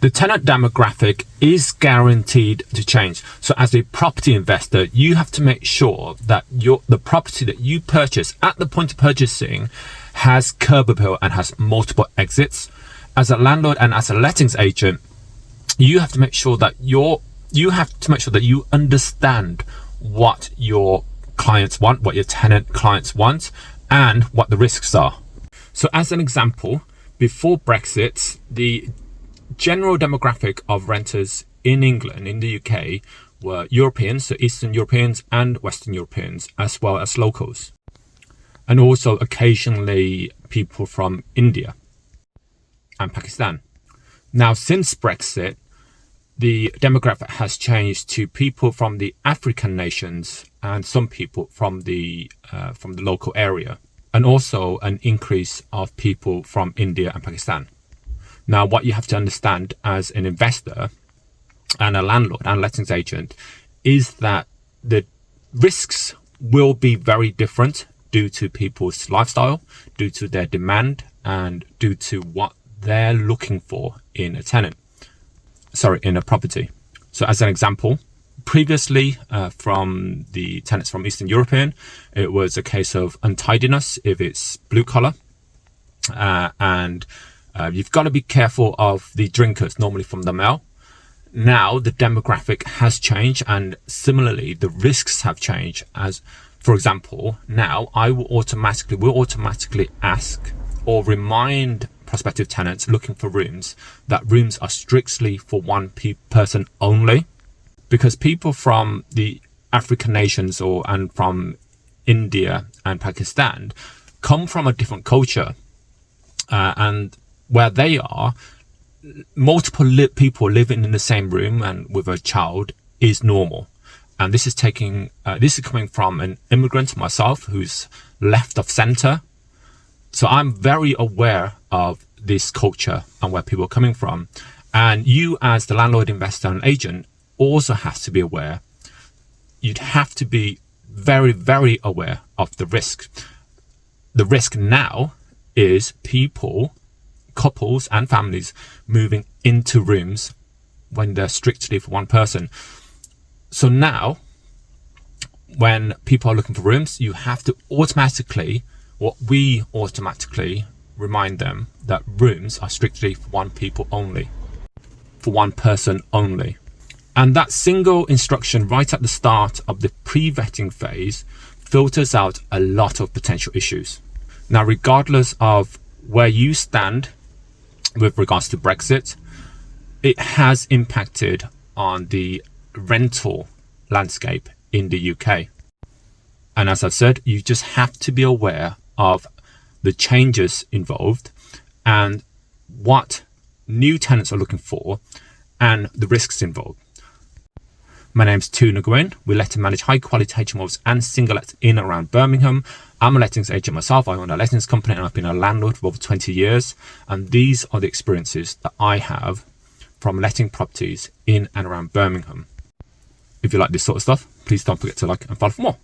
The tenant demographic is guaranteed to change. So as a property investor, you have to make sure that the property that you purchase at the point of purchasing has curb appeal and has multiple exits. As a landlord and as a lettings agent, you have to make sure that you understand what your clients want, what your tenant clients want, and what the risks are. So as an example, before Brexit, the general demographic of renters in England, in the UK, were Europeans, so Eastern Europeans and Western Europeans, as well as locals. And also occasionally people from India and Pakistan. Now, since Brexit, the demographic has changed to people from the African nations and some people from the local area, and also an increase of people from India and Pakistan. Now, what you have to understand as an investor and a landlord and lettings agent is that the risks will be very different due to people's lifestyle, due to their demand, and due to what they're looking for in a property. So as an example, previously from the tenants from Eastern European, it was a case of untidiness if it's blue collar, and you've got to be careful of the drinkers, normally from the male. Now the demographic has changed, and similarly the risks have changed. As for example, now will automatically ask or remind prospective tenants looking for rooms that rooms are strictly for one person only, because people from the African nations and from India and Pakistan come from a different culture, and where they are, multiple people living in the same room and with a child is normal. And this is coming from an immigrant myself who's left of center. So I'm very aware of this culture and where people are coming from. And you as the landlord, investor and agent also have to be aware. You'd have to be very, very aware of the risk. The risk now is couples and families moving into rooms when they're strictly for one person. So now, when people are looking for rooms, we automatically remind them that rooms are strictly for one person only. And that single instruction right at the start of the pre-vetting phase filters out a lot of potential issues. Now, regardless of where you stand with regards to Brexit, it has impacted on the rental landscape in the UK. And as I've said, you just have to be aware of the changes involved and what new tenants are looking for and the risks involved. My name's Nguyen. We let and manage high quality HMOs and single lets in and around Birmingham. I'm a lettings agent myself. I own a lettings company and I've been a landlord for over 20 years. And these are the experiences that I have from letting properties in and around Birmingham. If you like this sort of stuff, please don't forget to like and follow for more.